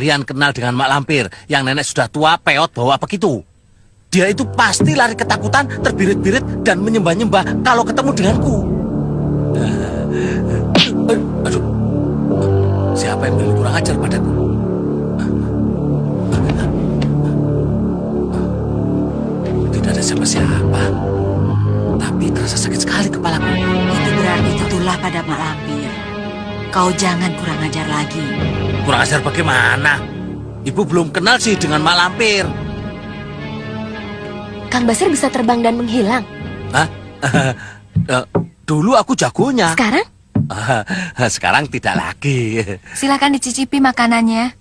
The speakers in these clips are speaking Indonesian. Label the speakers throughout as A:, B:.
A: kalian kenal dengan Mak Lampir yang nenek sudah tua, peot, bawa begitu. Dia itu pasti lari ketakutan, terbirit-birit, dan menyembah-nyembah kalau ketemu denganku. Aduh, siapa yang berani kurang ajar padaku? Tidak ada siapa-siapa. Tapi terasa sakit sekali kepalaku.
B: Itu berarti tertulah pada Mak Lampir. Kau jangan kurang ajar lagi.
A: Kurang ajar bagaimana? Ibu belum kenal sih dengan Mak Lampir.
C: Kang Basir bisa terbang dan menghilang.
A: Hah? Dulu aku jagonya.
C: Sekarang?
A: Sekarang tidak lagi.
B: Silakan dicicipi makanannya.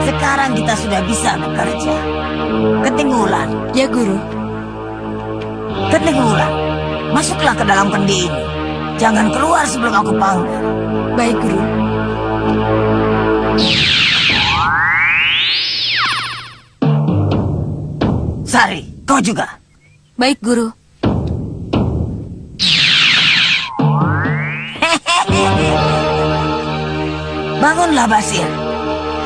D: Sekarang kita sudah bisa bekerja. Keting Wulan,
B: Ya, Guru.
D: Keting Wulan, masuklah ke dalam kendi ini. Jangan keluar sebelum aku panggil.
B: Baik, Guru.
D: Sari, kau juga.
B: Baik, Guru.
D: Bangunlah, Basir.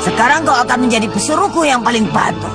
D: Sekarang kau akan menjadi pesuruhku yang paling patuh.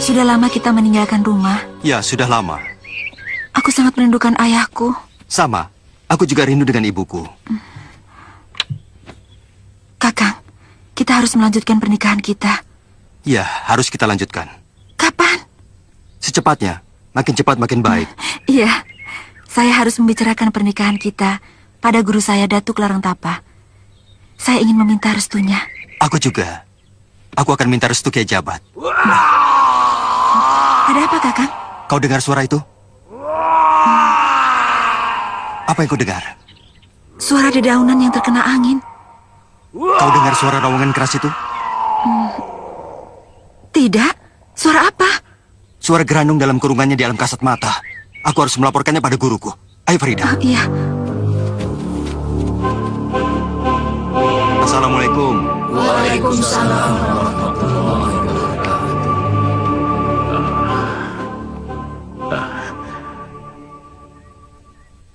B: Sudah lama kita meninggalkan rumah.
E: Ya, sudah lama.
B: Aku sangat merindukan ayahku.
E: Sama, aku juga rindu dengan ibuku.
B: Kakang, kita harus melanjutkan pernikahan kita.
E: Ya, harus kita lanjutkan.
B: Kapan?
E: Secepatnya, makin cepat makin baik.
B: Iya, saya harus membicarakan pernikahan kita pada guru saya, Datuk Larangtapa. Saya ingin meminta restunya.
E: Aku juga. Aku akan minta restu Kiai Jabat.
B: Ada apa, Kakang?
E: Kau dengar suara itu? Apa yang kau dengar?
B: Suara dedaunan yang terkena angin.
E: Kau dengar suara rawangan keras itu?
B: Tidak. Suara apa?
E: Suara gerandung dalam kurungannya di alam kasat mata. Aku harus melaporkannya pada guruku. Ayo, Farida.
B: Iya.
E: Assalamualaikum.
A: Waalaikumsalam.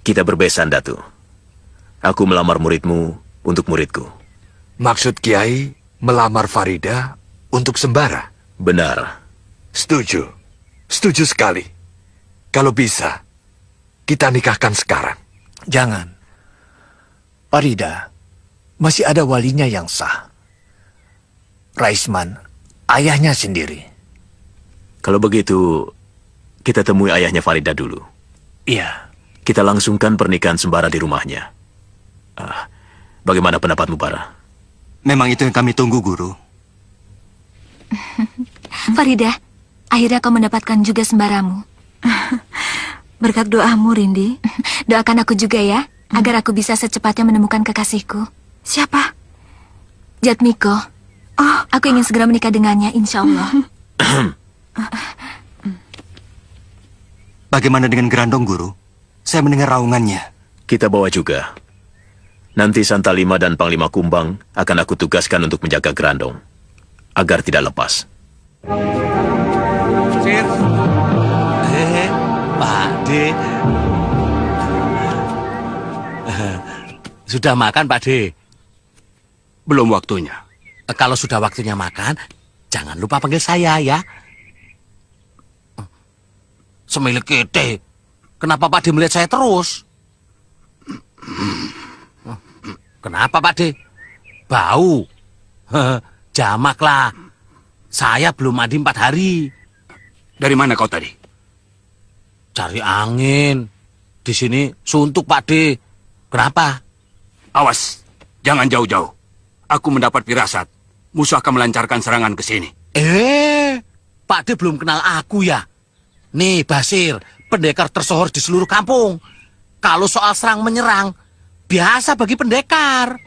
F: Kita berbesan, Datu. Aku melamar muridmu untuk muridku.
G: Maksud Kiai melamar Farida untuk sembara?
F: Benar.
G: Setuju. Setuju sekali. Kalau bisa, kita nikahkan sekarang.
H: Jangan. Farida masih ada walinya yang sah. Raisman, ayahnya sendiri.
F: Kalau begitu, kita temui ayahnya Farida dulu.
H: Iya.
F: Kita langsungkan pernikahan sembara di rumahnya. Bagaimana pendapatmu, Bara?
E: Memang itu yang kami tunggu, Guru.
B: Farida, akhirnya kau mendapatkan juga sembaramu. Berkat doamu, Rindi. Doakan aku juga ya, agar aku bisa secepatnya menemukan kekasihku. Siapa? Jatmiko. Oh, aku ingin segera menikah dengannya, insya Allah.
E: Bagaimana dengan Gerandong, Guru? Saya mendengar raungannya.
F: Kita bawa juga. Nanti Santalima dan Panglima Kumbang akan aku tugaskan untuk menjaga Gerandong, agar tidak lepas.
A: Sir. Pak De. Sudah makan, Pak De?
I: Belum waktunya.
A: Kalau sudah waktunya makan, jangan lupa panggil saya ya. Semilik kete. Kenapa Pak De melihat saya terus? Kenapa Pak De? Bau. Jamaklah. Saya belum mandi 4 hari.
I: Dari mana kau tadi?
A: Cari angin. Di sini suntuk Pak De. Kenapa?
I: Awas, jangan jauh-jauh. Aku mendapat firasat. Musuh akan melancarkan serangan ke sini.
A: Pak De belum kenal aku ya? Nih Basir, pendekar tersohor di seluruh kampung. Kalau soal serang menyerang, biasa bagi pendekar.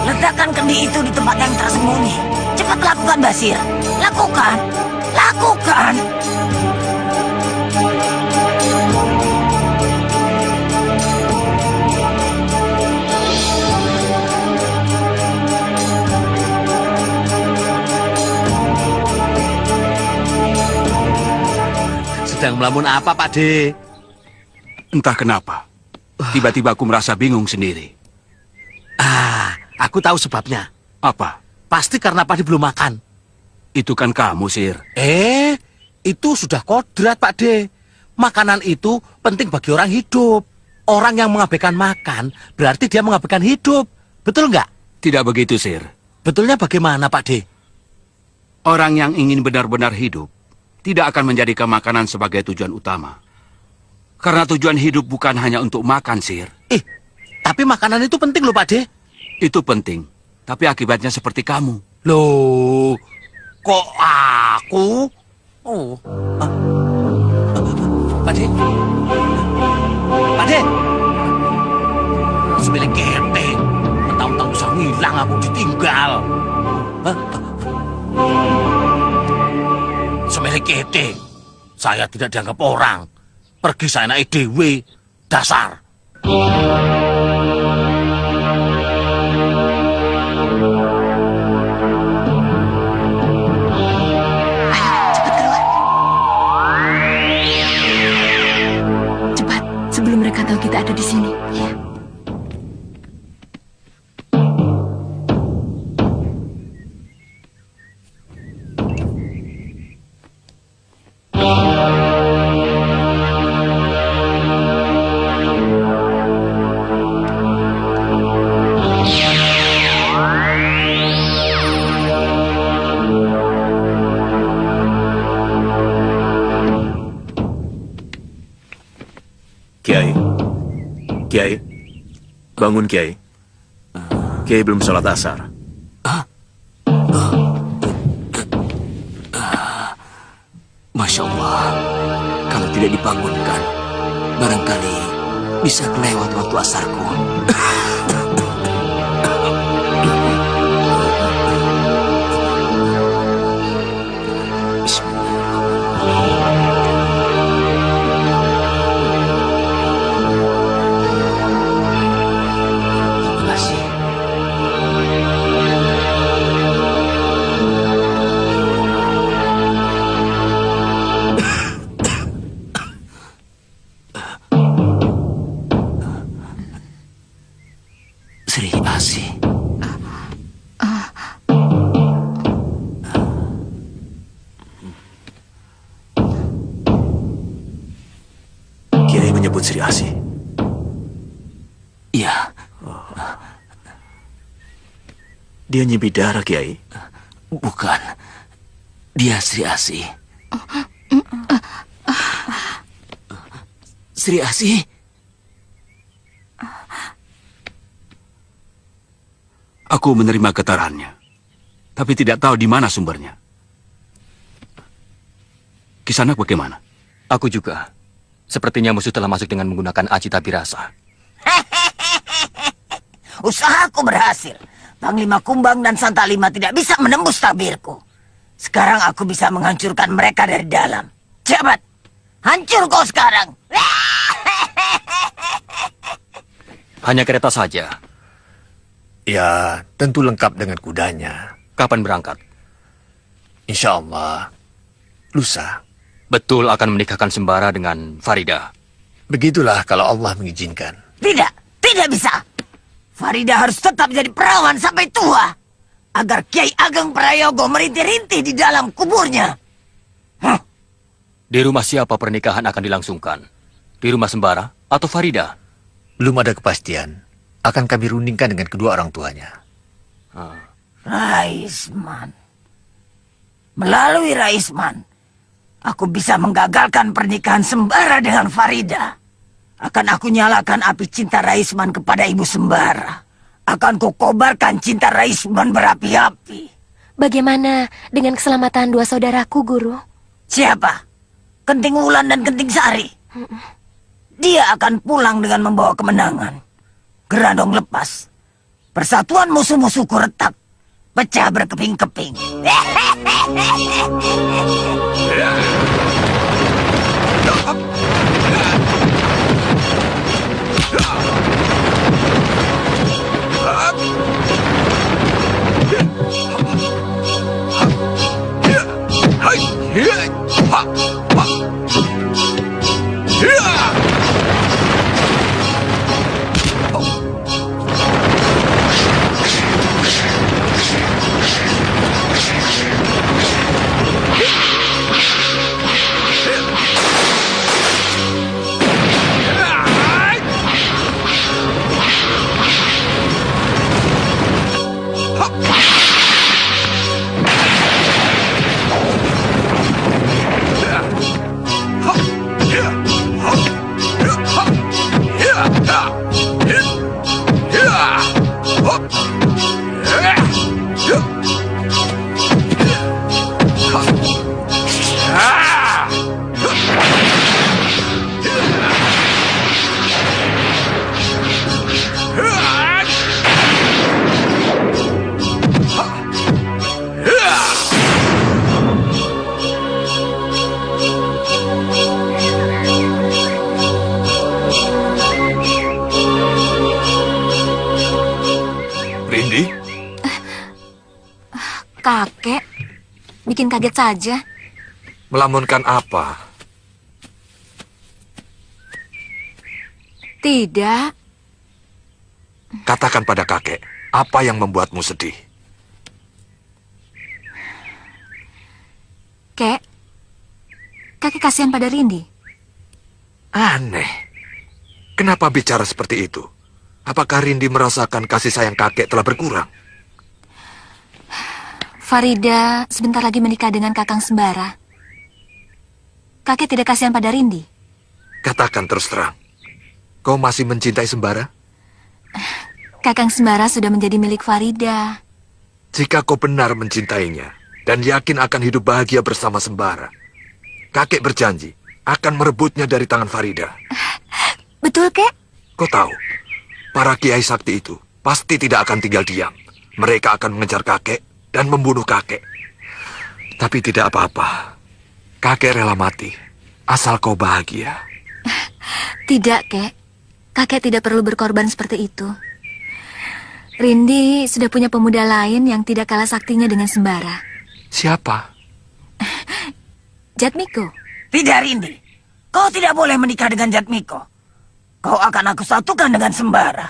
D: Letakkan kendi itu di tempat yang tersembunyi. Cepat lakukan, Basir. Lakukan. Lakukan.
A: Sedang melamun apa Pak De?
I: Entah kenapa. Tiba-tiba aku merasa bingung sendiri.
A: Aku tahu sebabnya.
I: Apa?
A: Pasti karena Pak De belum makan.
I: Itu kan kamu, Sir.
A: Itu sudah kodrat Pak De. Makanan itu penting bagi orang hidup. Orang yang mengabaikan makan berarti dia mengabaikan hidup. Betul nggak?
I: Tidak begitu, Sir.
A: Betulnya bagaimana Pak De?
I: Orang yang ingin benar-benar hidup tidak akan menjadikan makanan sebagai tujuan utama. Karena tujuan hidup bukan hanya untuk makan, Sir.
A: Tapi makanan itu penting loh Pak De.
I: Itu penting. Tapi akibatnya seperti kamu.
A: Loh, kok aku? Oh, Pak De, Pak De, semilik kete, mentang-mentang bisa ngilang aku ditinggal. Semilik kete, saya tidak dianggap orang. Pergi saya naik dewe, dasar.
B: Sebelum mereka tahu kita ada di sini. Ya.
F: Kiai, bangun Kiai. Kiai belum sholat asar.
E: Masya Allah, kalau tidak dibangunkan, barangkali bisa kelewat waktu asarku. Sri Asi.
F: Kiai menyebut Sri Asi. Dia Nyi Bidara, Kiai.
A: Bukan. Dia Sri Asih. Sri Asih.
I: Aku menerima getarannya, tapi tidak tahu di mana sumbernya. Kisanak bagaimana?
E: Aku juga. Sepertinya musuh telah masuk dengan menggunakan aji tabirasa.
D: Usahaku berhasil. Panglima Kumbang dan Santalima tidak bisa menembus tabirku. Sekarang aku bisa menghancurkan mereka dari dalam. Cepat, hancur kau sekarang.
E: Hanya kereta saja.
H: Ya, tentu lengkap dengan kudanya.
E: Kapan berangkat?
H: Insya Allah, lusa.
E: Betul akan menikahkan Sembara dengan Farida.
H: Begitulah kalau Allah mengizinkan.
D: Tidak, tidak bisa. Farida harus tetap jadi perawan sampai tua. Agar Kiai Ageng Prayogo merintih-rintih di dalam kuburnya.
E: Di rumah siapa pernikahan akan dilangsungkan? Di rumah Sembara atau Farida?
H: Belum ada kepastian. Akan kami rundingkan dengan kedua orang tuanya.
D: Raisman. Melalui Raisman, aku bisa menggagalkan pernikahan Sembara dengan Farida. Akan aku nyalakan api cinta Raisman kepada Ibu Sembara. Akan kukobarkan cinta Raisman berapi-api.
C: Bagaimana dengan keselamatan dua saudaraku, Guru?
D: Siapa? Kenting Wulan dan Kenting Sari. Dia akan pulang dengan membawa kemenangan. Gerandong lepas. Persatuan musuh-musuhku retak. Pecah berkeping-keping.
G: Rindi,
B: Kakek, bikin kaget saja.
G: melamunkan apa?
B: Tidak,
G: Katakan pada kakek, apa yang membuatmu sedih?
B: Kek. Kakek kasihan pada Rindi.
G: Aneh. Kenapa bicara seperti itu? Apakah Rindi merasakan kasih sayang kakek telah berkurang?
B: Farida sebentar lagi menikah dengan Kakang Sembara. Kakek tidak kasihan pada Rindi.
G: Katakan terus terang. Kau masih mencintai Sembara?
B: Kakang Sembara sudah menjadi milik Farida.
G: Jika kau benar mencintainya dan yakin akan hidup bahagia bersama Sembara, kakek berjanji akan merebutnya dari tangan Farida.
B: Betul, Kek?
G: Kau tahu, para kiai sakti itu pasti tidak akan tinggal diam. Mereka akan mengejar kakek dan membunuh kakek. Tapi tidak apa-apa. Kakek rela mati, asal kau bahagia.
B: Tidak, Kek. Kakek tidak perlu berkorban seperti itu. Rindi sudah punya pemuda lain yang tidak kalah saktinya dengan Sembara.
G: Siapa?
B: Jatmiko.
D: Tidak, Rindi. Kau tidak boleh menikah dengan Jatmiko. Kau akan aku satukan dengan Sembara.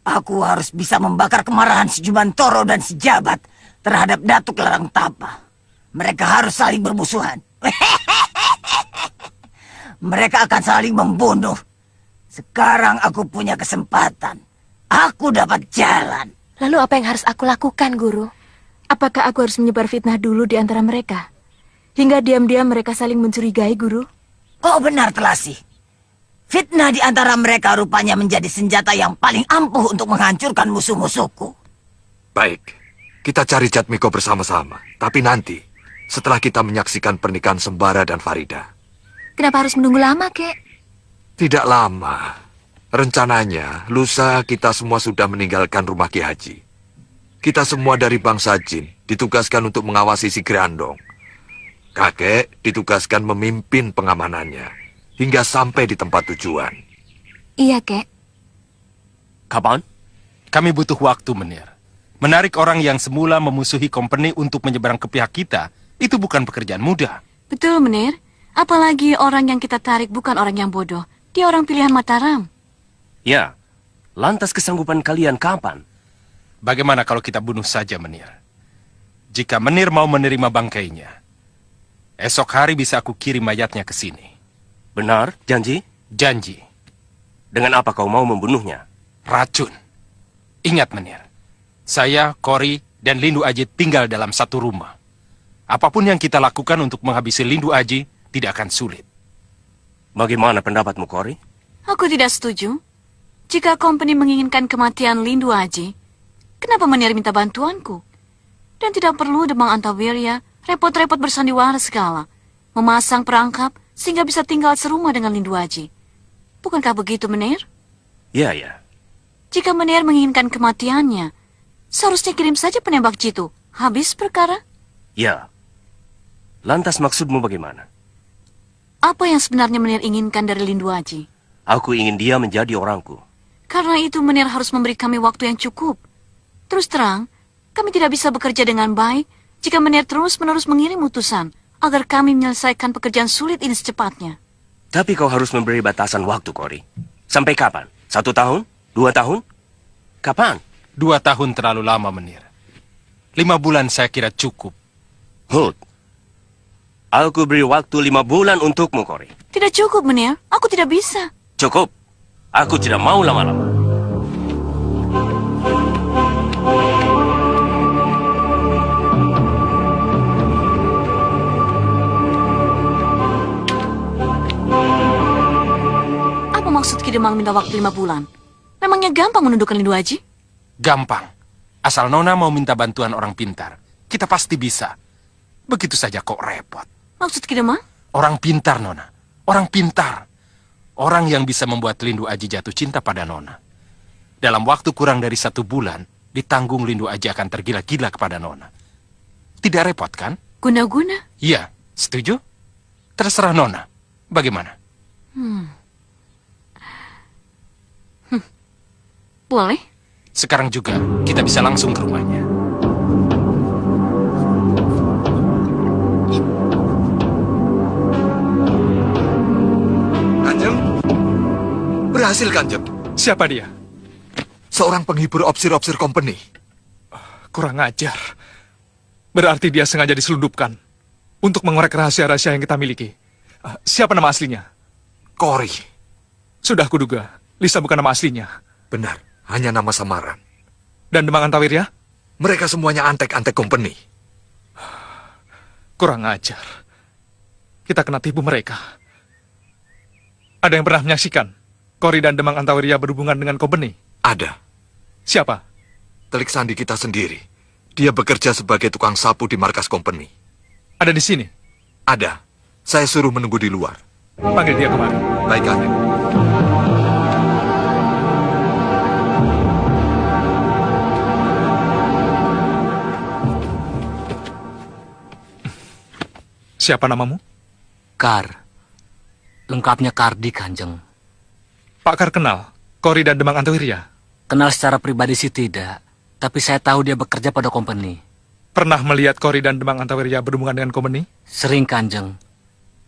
D: Aku harus bisa membakar kemarahan si Jumantoro dan si Jabat terhadap Datuk Larang Tapa. Mereka harus saling bermusuhan. Mereka akan saling membunuh. Sekarang aku punya kesempatan. Aku dapat jalan.
C: Lalu apa yang harus aku lakukan, Guru?
B: Apakah aku harus menyebar fitnah dulu di antara mereka? Hingga diam-diam mereka saling mencurigai, Guru?
D: Kau benar, Telasi. Fitnah di antara mereka rupanya menjadi senjata yang paling ampuh untuk menghancurkan musuh-musuhku.
G: Baik, kita cari Jatmiko bersama-sama. Tapi nanti, setelah kita menyaksikan pernikahan Sembara dan Farida.
B: Kenapa harus menunggu lama, Kek?
G: Tidak lama. Rencananya, lusa kita semua sudah meninggalkan rumah Ki Haji. Kita semua dari bangsa Jin ditugaskan untuk mengawasi si Grandong. Kakek ditugaskan memimpin pengamanannya hingga sampai di tempat tujuan.
B: Iya, Kek.
J: Kapan? Kami butuh waktu, Menir. Menarik orang yang semula memusuhi company untuk menyeberang ke pihak kita, itu bukan pekerjaan mudah.
K: Betul, Menir. Apalagi orang yang kita tarik bukan orang yang bodoh. Dia orang pilihan Mataram.
J: Ya, lantas kesanggupan kalian kapan? Bagaimana kalau kita bunuh saja Menir? Jika Menir mau menerima bangkainya, esok hari bisa aku kirim mayatnya ke sini.
L: Benar, janji?
J: Janji.
L: Dengan apa kau mau membunuhnya?
J: Racun. Ingat Menir, saya, Kori, dan Lindu Aji tinggal dalam satu rumah. Apapun yang kita lakukan untuk menghabisi Lindu Aji tidak akan sulit.
L: Bagaimana pendapatmu, Kori?
K: Aku tidak setuju. Jika company menginginkan kematian Lindu Aji, kenapa Menir minta bantuanku? Dan tidak perlu Demang Antawirya repot-repot bersandiwara segala, memasang perangkap sehingga bisa tinggal serumah dengan Lindu Aji. Bukankah begitu, Menir?
L: Ya, ya.
K: Jika Menir menginginkan kematiannya, seharusnya kirim saja penembak jitu. Habis perkara.
L: Ya. Lantas maksudmu bagaimana?
K: Apa yang sebenarnya Menir inginkan dari Lindu Aji?
L: Aku ingin dia menjadi orangku.
K: Karena itu Menir harus memberi kami waktu yang cukup. Terus terang, kami tidak bisa bekerja dengan baik jika Menir terus-menerus mengirim utusan agar kami menyelesaikan pekerjaan sulit ini secepatnya.
L: Tapi kau harus memberi batasan waktu, Kori. Sampai kapan? 1 tahun? 2 tahun? Kapan?
J: 2 tahun terlalu lama, Menir. 5 bulan saya kira cukup.
L: Hud. Aku beri waktu 5 bulan untukmu, Kori.
K: Tidak cukup, Menir. Aku tidak bisa.
L: Cukup. Aku tidak mau lama-lama.
K: Apa maksud Ki Demang minta waktu 5 bulan? Memangnya gampang menundukkan Lindu Aji?
J: Gampang. Asal Nona mau minta bantuan orang pintar, kita pasti bisa. Begitu saja kok repot.
K: Maksud Ki Demang?
J: Orang pintar, Nona. Orang pintar. Orang yang bisa membuat Lindu Aji jatuh cinta pada Nona. Dalam waktu kurang dari 1 bulan, ditanggung Lindu Aji akan tergila-gila kepada Nona. Tidak repot, kan?
K: Guna-guna?
J: Iya, setuju? Terserah Nona. Bagaimana?
K: Boleh.
J: Sekarang juga kita bisa langsung ke rumahnya.
G: Kanjeng? Berhasil, Kanjeng.
M: Siapa dia?
G: Seorang penghibur opsir-opsir company.
M: Kurang ajar. Berarti dia sengaja diselundupkan untuk mengorek rahasia-rahasia yang kita miliki. Siapa nama aslinya?
G: Kori.
M: Sudah kuduga, Lisa bukan nama aslinya.
G: Benar, hanya nama samaran.
M: Dan Demang Antawirya?
G: Mereka semuanya antek-antek company.
M: Kurang ajar. Kita kena tipu mereka. Ada yang pernah menyaksikan Kori dan Demang Antawirya berhubungan dengan company?
G: Ada.
M: Siapa?
G: Telik Sandi kita sendiri. Dia bekerja sebagai tukang sapu di markas company.
M: Ada di sini?
G: Ada. Saya suruh menunggu di luar.
M: Panggil dia kemari.
G: Baik, Kanjeng.
M: Siapa namamu?
A: Kar. Lengkapnya Kardi, Kanjeng.
M: Pak Kar kenal Kori dan Demang Antawirya?
A: Kenal secara pribadi sih tidak, tapi saya tahu dia bekerja pada company.
M: Pernah melihat Kori dan Demang Antawirya berhubungan dengan company?
A: Sering, Kanjeng.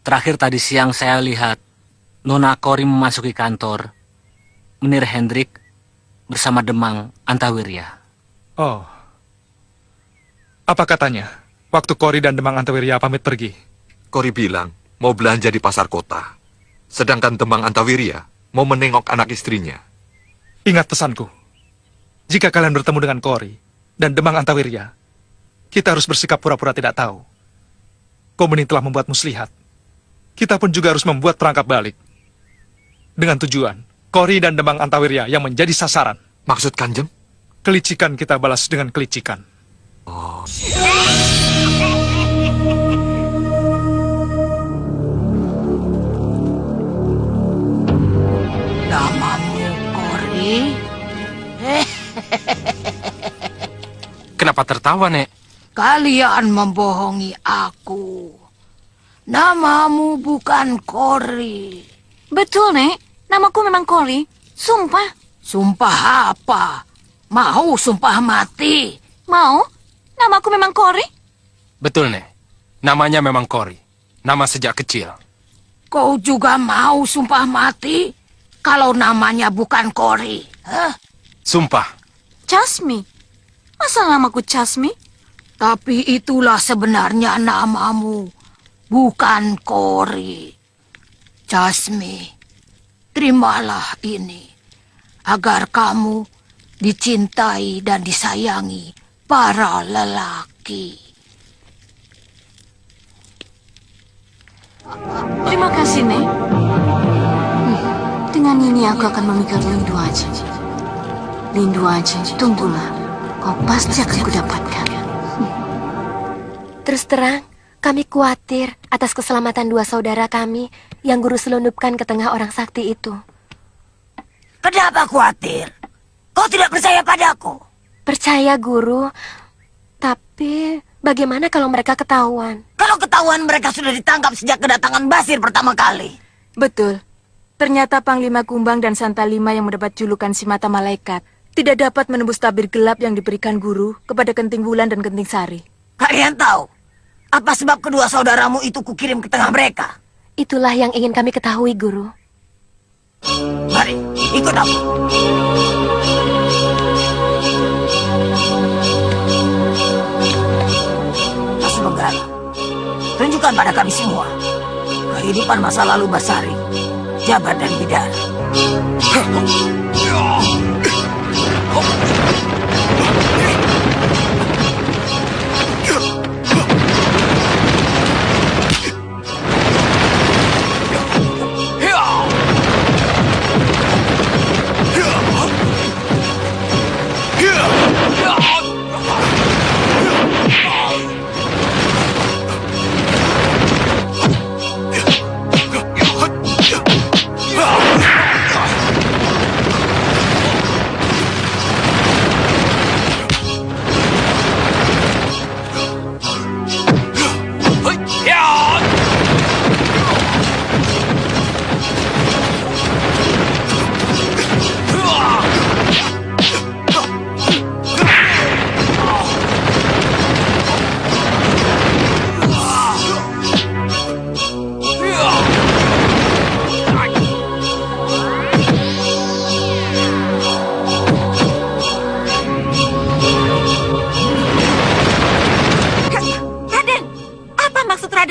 A: Terakhir tadi siang saya lihat Nona Kori memasuki kantor Menir Hendrik bersama Demang Antawirya.
M: Oh. Apa katanya waktu Kori dan Demang Antawirya pamit pergi?
G: Kori bilang mau belanja di pasar kota. Sedangkan Demang Antawirya mau menengok anak istrinya.
M: Ingat pesanku. Jika kalian bertemu dengan Kori dan Demang Antawirya, kita harus bersikap pura-pura tidak tahu. Komeni telah membuat muslihat. Kita pun juga harus membuat perangkap balik. Dengan tujuan, Kori dan Demang Antawirya yang menjadi sasaran.
G: Maksud Kanjeng?
M: Kelicikan kita balas dengan kelicikan.
G: Oh.
D: Namamu Kori?
J: Kenapa tertawa, Nek?
D: Kalian membohongi aku. Namamu bukan Kori.
K: Betul, Nek. Namaku memang Kori. Sumpah.
D: Sumpah apa? Mau sumpah mati?
K: Mau? Namaku memang Kori?
J: Betul, Nek. Namanya memang Kori. Nama sejak kecil.
D: Kau juga mau sumpah mati? Kalau namanya bukan Kori? Hah?
J: Sumpah.
K: Chasmi. Masa namaku Chasmi?
D: Tapi itulah sebenarnya namamu. Bukan Kori. Chasmi, terimalah ini. Agar kamu dicintai dan disayangi para lelaki.
K: Terima kasih, Nek. Dengan ini aku akan memikir Lindu aja. Lindu aja, tunggulah. Kau pasti akan kudapatkan.
C: Terus terang, kami khawatir atas keselamatan dua saudara kami yang guru selundupkan ke tengah orang sakti itu.
D: Kenapa khawatir? Kau tidak percaya padaku?
C: Percaya, Guru. Tapi bagaimana kalau mereka ketahuan?
D: Kalau ketahuan mereka sudah ditangkap sejak kedatangan Basir pertama kali.
N: Betul. Ternyata Panglima Kumbang dan Santalima yang mendapat julukan si mata malaikat tidak dapat menembus tabir gelap yang diberikan guru kepada Kenting Wulan dan Kenting Sari.
D: Kalian tahu apa sebab kedua saudaramu itu kukirim ke tengah mereka?
C: Itulah yang ingin kami ketahui, Guru.
D: Mari, ikut aku. Asmenggala, tunjukkan pada kami semua kehidupan masa lalu Basari, Jabar dan Bidara.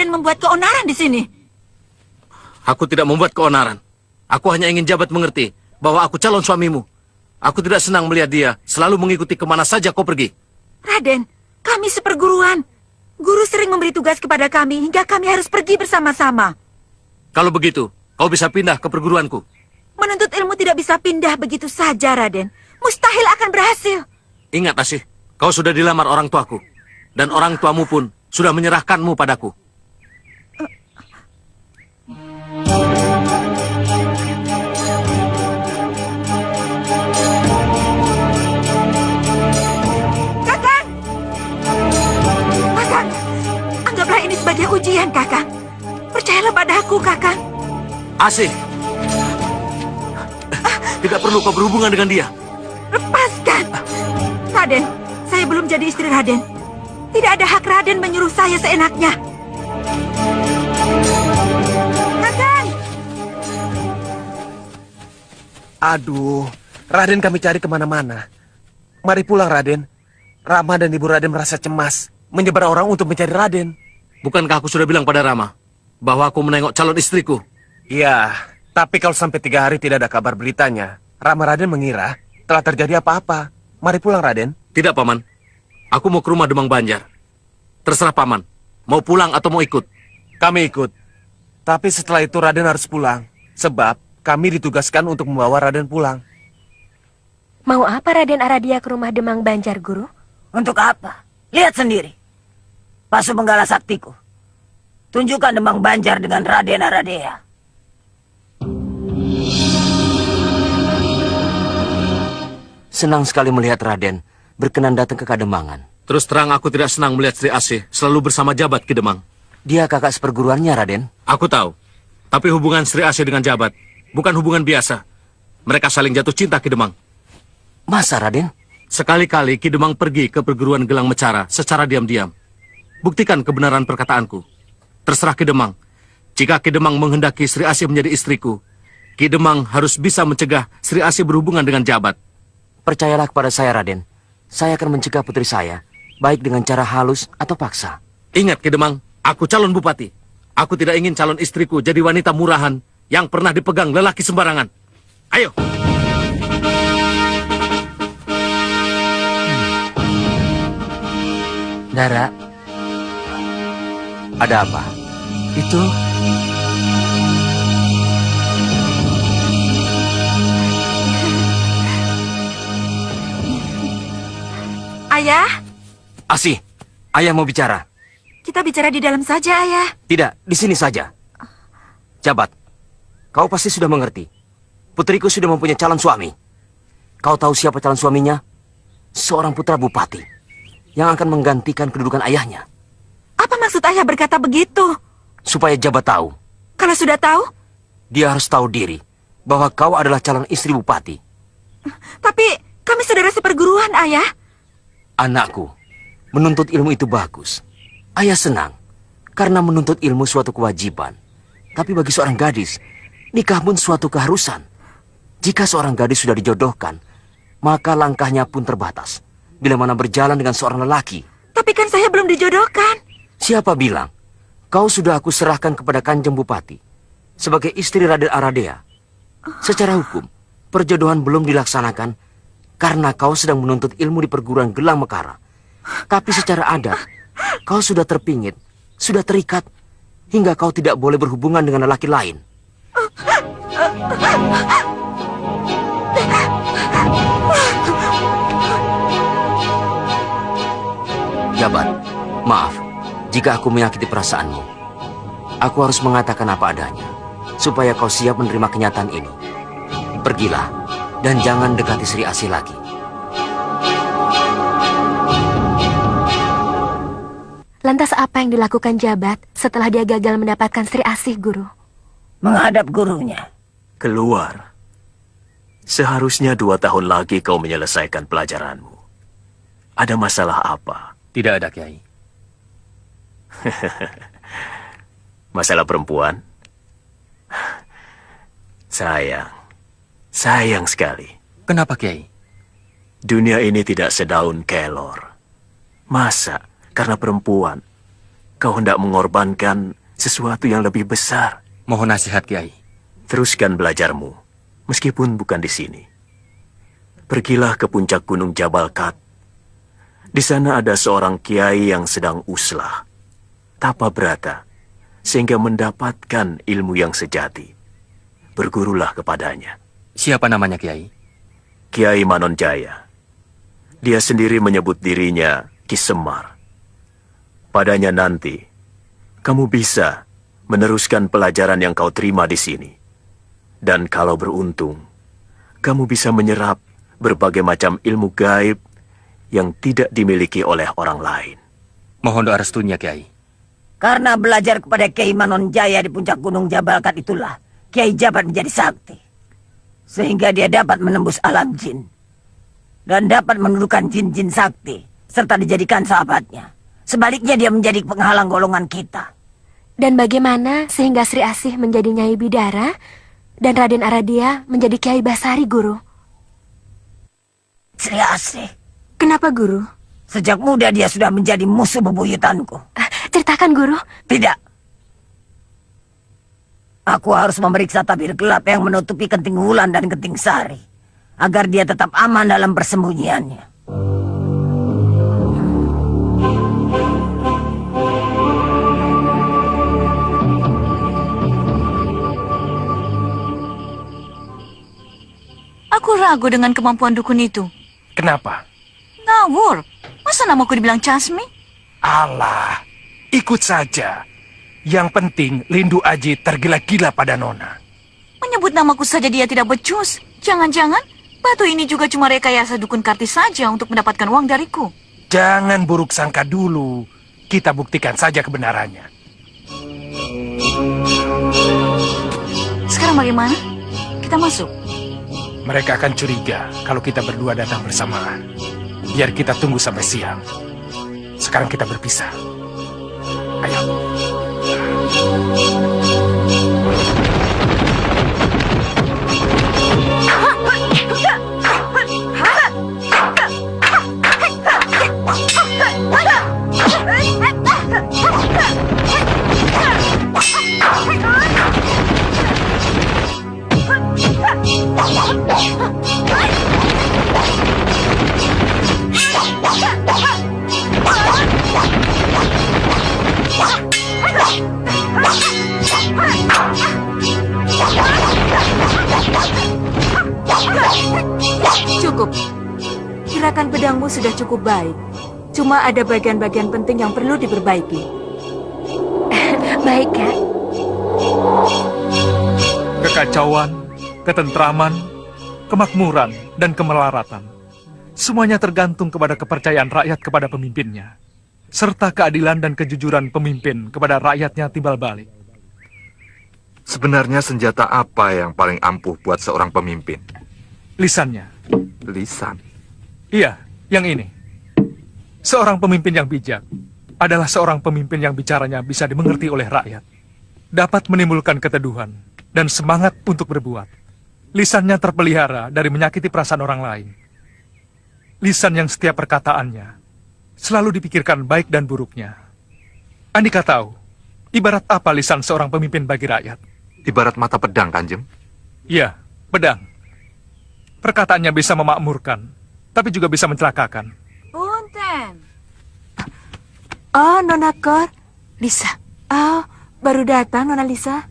D: Membuat keonaran di sini.
A: Aku tidak membuat keonaran. Aku hanya ingin Jabat mengerti bahwa aku calon suamimu. Aku tidak senang melihat dia selalu mengikuti kemana saja kau pergi.
N: Raden, kami seperguruan. Guru sering memberi tugas kepada kami hingga kami harus pergi bersama-sama.
A: Kalau begitu, kau bisa pindah ke perguruanku.
N: Menuntut ilmu tidak bisa pindah begitu saja, Raden. Mustahil akan berhasil.
A: Ingat, Asih, kau sudah dilamar orang tuaku. Dan orang tuamu pun sudah menyerahkanmu padaku.
N: Kakang! Kakang, anggaplah ini sebagai ujian, Kakang. Percayalah padaku, Kakang.
A: Asih, tidak perlu kau berhubungan dengan dia.
N: Lepaskan! Raden, saya belum jadi istri Raden. Tidak ada hak Raden menyuruh saya seenaknya. Kakang!
O: Aduh, Raden kami cari kemana-mana. Mari pulang, Raden. Rama dan Ibu Raden merasa cemas, menyebar orang untuk mencari Raden.
A: Bukankah aku sudah bilang pada Rama bahwa aku menengok calon istriku?
O: Iya, tapi kalau sampai 3 hari tidak ada kabar beritanya, Rama Raden mengira telah terjadi apa-apa. Mari pulang, Raden.
I: Tidak, Paman. Aku mau ke rumah Demang Banjar. Terserah Paman. Mau pulang atau mau ikut?
O: Kami ikut. Tapi setelah itu Raden harus pulang. Sebab kami ditugaskan untuk membawa Raden pulang.
C: Mau apa Raden Aradia ke rumah Demang Banjar, Guru?
D: Untuk apa? Lihat sendiri. Pasu Benggala Saktiku. Tunjukkan Demang Banjar dengan Raden Aradia.
L: Senang sekali melihat Raden berkenan datang ke Kademangan.
I: Terus terang aku tidak senang melihat Sri Asih selalu bersama Jabat Ki Demang.
L: Dia kakak seperguruannya, Raden.
I: Aku tahu. Tapi hubungan Sri Asih dengan Jabat bukan hubungan biasa. Mereka saling jatuh cinta, Ki Demang.
L: Masa, Raden?
I: Sekali-kali Ki Demang pergi ke perguruan Gelang Mecara secara diam-diam. Buktikan kebenaran perkataanku. Terserah Ki Demang. Jika Ki Demang menghendaki Sri Asih menjadi istriku, Ki Demang harus bisa mencegah Sri Asih berhubungan dengan Jabat.
L: Percayalah kepada saya, Raden. Saya akan mencegah putri saya, baik dengan cara halus atau paksa.
I: Ingat, Ki Demang, aku calon bupati. Aku tidak ingin calon istriku jadi wanita murahan yang pernah dipegang lelaki sembarangan. Ayo.
L: Dara, ada apa? Itu...
B: Ayah,
L: Asih, ayah mau bicara.
B: kita bicara di dalam saja, Ayah.
L: Tidak, di sini saja. Jabat, kau pasti sudah mengerti. Putriku sudah mempunyai calon suami. Kau tahu siapa calon suaminya? Seorang putra bupati yang akan menggantikan kedudukan ayahnya.
B: Apa maksud Ayah berkata begitu?
L: Supaya Jabat tahu,
B: Kalau sudah tahu,
L: dia harus tahu diri bahwa kau adalah calon istri bupati.
B: tapi kami saudara seperguruan, Ayah.
L: Anakku, menuntut ilmu itu bagus. Ayah senang, karena menuntut ilmu suatu kewajiban. Tapi bagi seorang gadis, nikah pun suatu keharusan. Jika seorang gadis sudah dijodohkan, maka langkahnya pun terbatas. Bila mana berjalan dengan seorang lelaki.
B: Tapi kan saya belum dijodohkan.
L: Siapa bilang? Kau sudah aku serahkan kepada Kanjeng Bupati sebagai istri Raden Aradea. Secara hukum, perjodohan belum dilaksanakan karena kau sedang menuntut ilmu di perguruan Gelang Mekara. Tapi secara adat, kau sudah terpingit, sudah terikat, hingga kau tidak boleh berhubungan dengan lelaki lain. Jabat, maaf jika aku menyakiti perasaanmu. Aku harus mengatakan apa adanya, supaya kau siap menerima kenyataan ini. Pergilah, dan jangan dekati Sri Asih lagi.
C: Lantas apa yang dilakukan Jabat setelah dia gagal mendapatkan Sri Asih, Guru?
D: Menghadap gurunya.
F: Keluar. Seharusnya 2 tahun lagi kau menyelesaikan pelajaranmu. Ada masalah apa?
E: Tidak ada, Kiai.
F: Masalah perempuan? Sayang sekali.
E: Kenapa, Kiai?
F: Dunia ini tidak sedaun kelor. Masa karena perempuan kau hendak mengorbankan sesuatu yang lebih besar?
E: Mohon nasihat, Kiai.
F: Teruskan belajarmu, meskipun bukan di sini. Pergilah ke puncak gunung Jabal Kat. Di sana ada seorang kiai yang sedang uslah, tapa brata, sehingga mendapatkan ilmu yang sejati. Bergurulah kepadanya.
E: Siapa namanya, Kiai?
F: Kiai Manonjaya. Dia sendiri menyebut dirinya Ki Semar. Padanya nanti, kamu bisa meneruskan pelajaran yang kau terima di sini. Dan kalau beruntung, kamu bisa menyerap berbagai macam ilmu gaib yang tidak dimiliki oleh orang lain.
E: Mohon doa restunya, Kiai.
D: Karena belajar kepada Kiai Manonjaya di puncak gunung Jabal Kat itulah Kiai Jabat menjadi sakti. Sehingga dia dapat menembus alam jin. Dan dapat menundukkan jin-jin sakti serta dijadikan sahabatnya. Sebaliknya dia menjadi penghalang golongan kita.
C: Dan bagaimana sehingga Sri Asih menjadi Nyai Bidara dan Raden Aradia menjadi Kiai Basari, Guru?
D: Sri Asih.
B: Kenapa, Guru?
D: Sejak muda dia sudah menjadi musuh bebuyutanku.
C: Ceritakan, Guru.
D: Tidak. Aku harus memeriksa tabir gelap yang menutupi Kenting Wulan dan Kenting Sari, agar dia tetap aman dalam persembunyiannya.
K: ragu dengan kemampuan dukun itu.
J: Kenapa?
K: Ngawur. Masa namaku dibilang Casmi?
J: Alah, ikut saja. Yang penting Lindu Aji tergila-gila pada Nona.
K: Menyebut namaku saja dia tidak becus. Jangan-jangan batu ini juga cuma rekayasa dukun Karti saja untuk mendapatkan uang dariku.
J: Jangan buruk sangka dulu. Kita buktikan saja kebenarannya.
K: Sekarang bagaimana? Kita masuk.
J: Mereka akan curiga kalau kita berdua datang bersamaan. Biar kita tunggu sampai siang. Sekarang kita berpisah. Ayo.
N: Cukup. Gerakan pedangmu sudah cukup baik. Cuma ada bagian-bagian penting yang perlu diperbaiki.
C: Baik, Kak.
M: Kekacauan, ketentraman, kemakmuran, dan kemelaratan. Semuanya tergantung kepada kepercayaan rakyat kepada pemimpinnya, serta keadilan dan kejujuran pemimpin kepada rakyatnya timbal balik.
G: Sebenarnya senjata apa yang paling ampuh buat seorang pemimpin?
M: Lisannya.
G: Lisan?
M: Iya, yang ini. Seorang pemimpin yang bijak adalah seorang pemimpin yang bicaranya bisa dimengerti oleh rakyat, dapat menimbulkan keteduhan dan semangat untuk berbuat. Lisannya terpelihara dari menyakiti perasaan orang lain. Lisan yang setiap perkataannya selalu dipikirkan baik dan buruknya. Andika tahu, ibarat apa lisan seorang pemimpin bagi rakyat?
G: Ibarat mata pedang, Kanjeng.
M: Iya, pedang. Perkataannya bisa memakmurkan, tapi juga bisa mencelakakan.
K: Punten.
N: Oh, Nona Kor.
K: Lisa.
N: Oh, baru datang, Nona Lisa.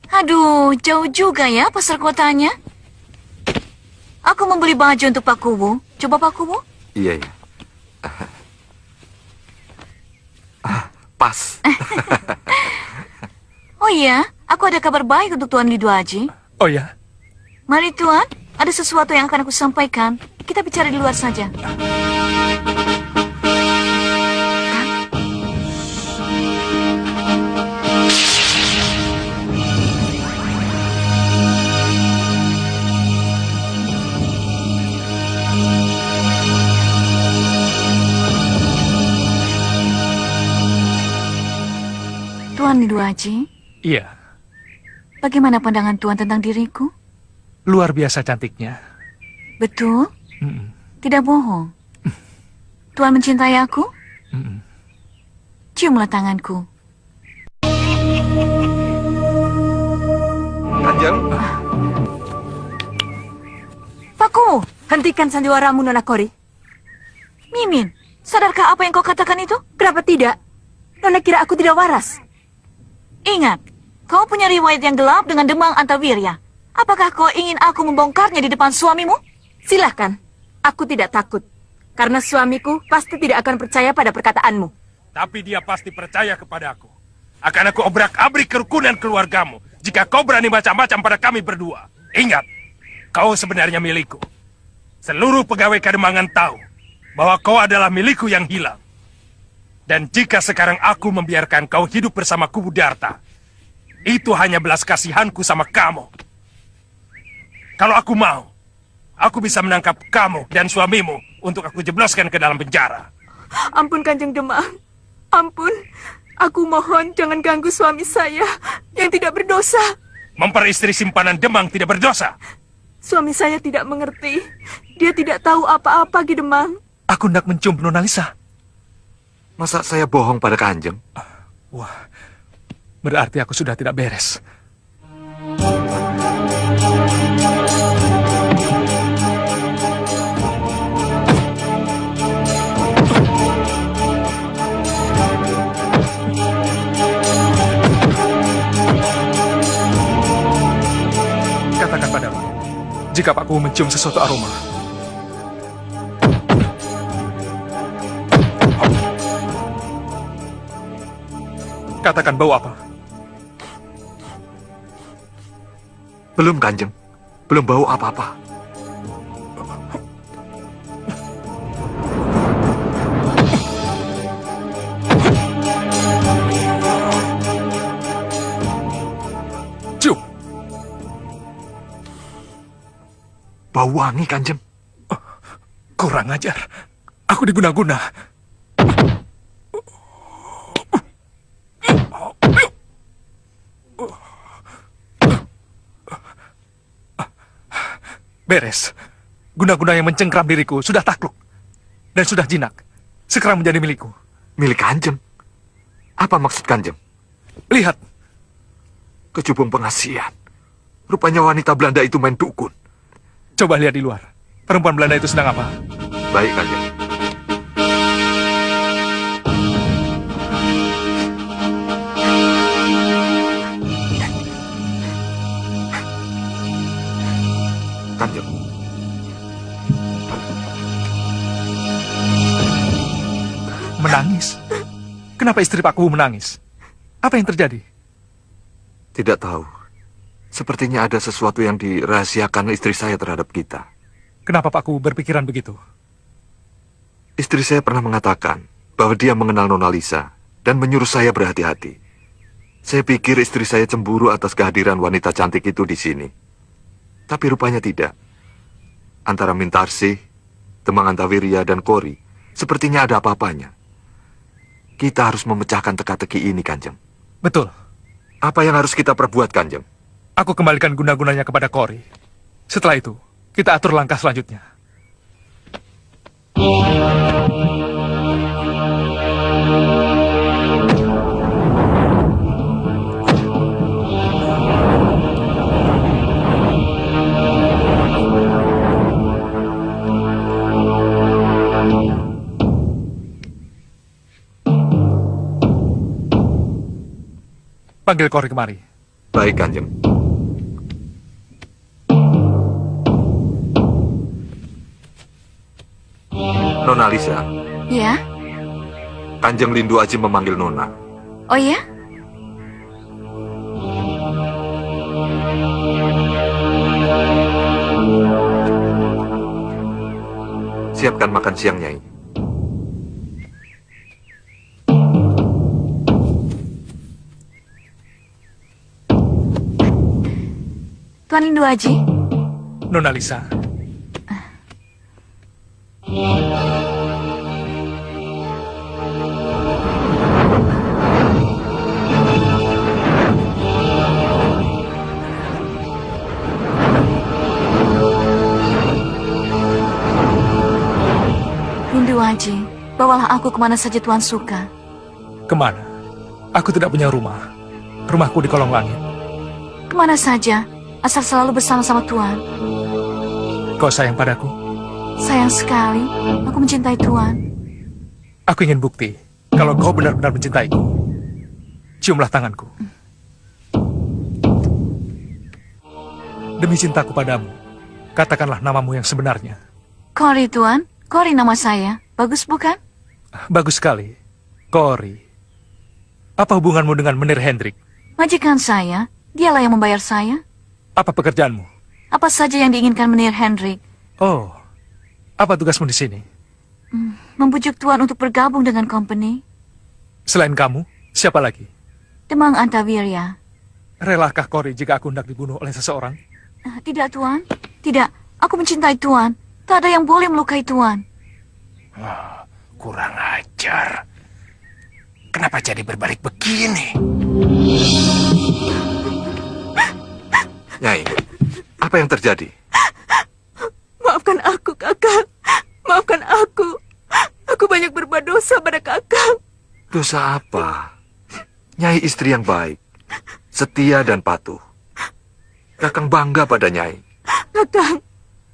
K: Aduh, jauh juga ya pasar kotanya. Aku membeli baju untuk Pak Kubu. Coba Pak Kubu.
G: Iya, iya. Pas.
K: Oh iya, aku ada kabar baik untuk Tuan Lindu Aji.
M: Oh ya?
K: Mari Tuan, ada sesuatu yang akan aku sampaikan. Kita bicara di luar saja. Tuan Lindu Aji,
M: Iya,
K: bagaimana pandangan Tuan tentang diriku?
M: luar biasa cantiknya.
K: Betul?
M: Mm-mm.
K: Tidak bohong. Tuan mencintai aku?
M: Mm-mm.
K: Ciumlah tanganku.
G: Kanjeng.
K: Paku!
N: Hentikan sandiwaramu, Nona Kori.
K: Mimin, sadarkah apa yang kau katakan itu?
N: Kenapa tidak? Nona kira aku tidak waras.
K: Ingat, kau punya riwayat yang gelap dengan Demang Antawirya. Apakah kau ingin aku membongkarnya di depan suamimu?
N: Silahkan. Aku tidak takut. Karena suamiku pasti tidak akan percaya pada perkataanmu.
J: Tapi dia pasti percaya kepadaku. Akan aku obrak-abrik kerukunan keluargamu jika kau berani macam-macam pada kami berdua. Ingat, kau sebenarnya milikku. Seluruh pegawai Kademangan tahu bahwa kau adalah milikku yang hilang. Dan jika sekarang aku membiarkan kau hidup bersama Kubu Darta, itu hanya belas kasihanku sama kamu. Kalau aku mau, aku bisa menangkap kamu dan suamimu untuk aku jebloskan ke dalam penjara.
N: Ampun, Kanjeng Demang. Ampun. Aku mohon jangan ganggu suami saya yang tidak berdosa.
J: Memperistri simpanan Demang tidak berdosa.
N: Suami saya tidak mengerti. Dia tidak tahu apa-apa, Ki Demang.
M: Aku hendak mencium Nona Lisa.
G: Masa saya bohong pada Kanjeng?
M: Wah, berarti aku sudah tidak beres. Katakan padaku, Jika Pakku mencium sesuatu aroma, katakan bau apa?
G: Belum, Kanjeng. Belum bau apa-apa.
M: Cium.
G: Bau wangi, Kanjeng.
M: Kurang ajar. Aku diguna-guna. Beres. Guna-guna yang mencengkram diriku sudah takluk. Dan sudah jinak. Sekarang menjadi milikku.
G: Milik Kanjeng? Apa maksud Kanjeng?
M: Lihat.
G: Kecubung pengasihan. Rupanya wanita Belanda itu main dukun.
M: Coba lihat di luar. Perempuan Belanda itu sedang apa?
G: Baik, Kanjeng. Kanjeng.
M: Menangis? Kenapa istri Pakku menangis? Apa yang terjadi?
G: Tidak tahu. Sepertinya ada sesuatu yang dirahasiakan istri saya terhadap kita.
M: Kenapa Pakku berpikiran begitu?
G: Istri saya pernah mengatakan bahwa dia mengenal Nona Lisa dan menyuruh saya berhati-hati. Saya pikir istri saya cemburu atas kehadiran wanita cantik itu di sini. Tapi rupanya tidak. Antara Mintarsih, Demang Antawirya, dan Kori, sepertinya ada apa-apanya. Kita harus memecahkan teka-teki ini, Kanjeng.
M: Betul.
G: Apa yang harus kita perbuat, Kanjeng?
M: Aku kembalikan guna-gunanya kepada Kori. Setelah itu, kita atur langkah selanjutnya. Panggil Kori kemari.
G: Baik, Kanjeng. Nona Lisa.
K: Ya?
G: Kanjeng Lindu Aji memanggil Nona.
K: Oh ya?
G: Siapkan makan siang, Nyai.
K: Tuan Lindu Aji?
M: Nona Lisa.
K: Lindu Aji, bawalah aku kemana saja Tuan suka.
M: Kemana? Aku tidak punya rumah. Rumahku di kolong langit.
K: Kemana saja, asal selalu bersama-sama Tuan.
M: Kau sayang padaku?
K: Sayang sekali, aku mencintai Tuan.
M: Aku ingin bukti kalau kau benar-benar mencintaiku. Ciumlah tanganku. Demi cintaku padamu, katakanlah namamu yang sebenarnya.
K: Kori Tuan, Kori nama saya. Bagus bukan?
M: Bagus sekali. Kori. Apa hubunganmu dengan Menir Hendrik?
K: Majikan saya, dialah yang membayar saya.
M: Apa pekerjaanmu?
K: Apa saja yang diinginkan Menir Hendrik.
M: Oh, apa tugasmu di sini?
K: Membujuk Tuan untuk bergabung dengan company.
M: Selain kamu, siapa lagi?
K: Demang Antawirya.
M: Relakah Kori jika aku hendak dibunuh oleh seseorang?
K: Tidak, Tuan. Tidak, aku mencintai Tuan. Tak ada yang boleh melukai Tuan.
J: Kurang ajar. Kenapa jadi berbalik begini?
G: Nyai, apa yang terjadi?
N: Maafkan aku, Kakang. Maafkan aku. Aku banyak berbuat dosa pada Kakang.
G: Dosa apa? Nyai istri yang baik, setia dan patuh. Kakang bangga pada Nyai.
N: Kakang,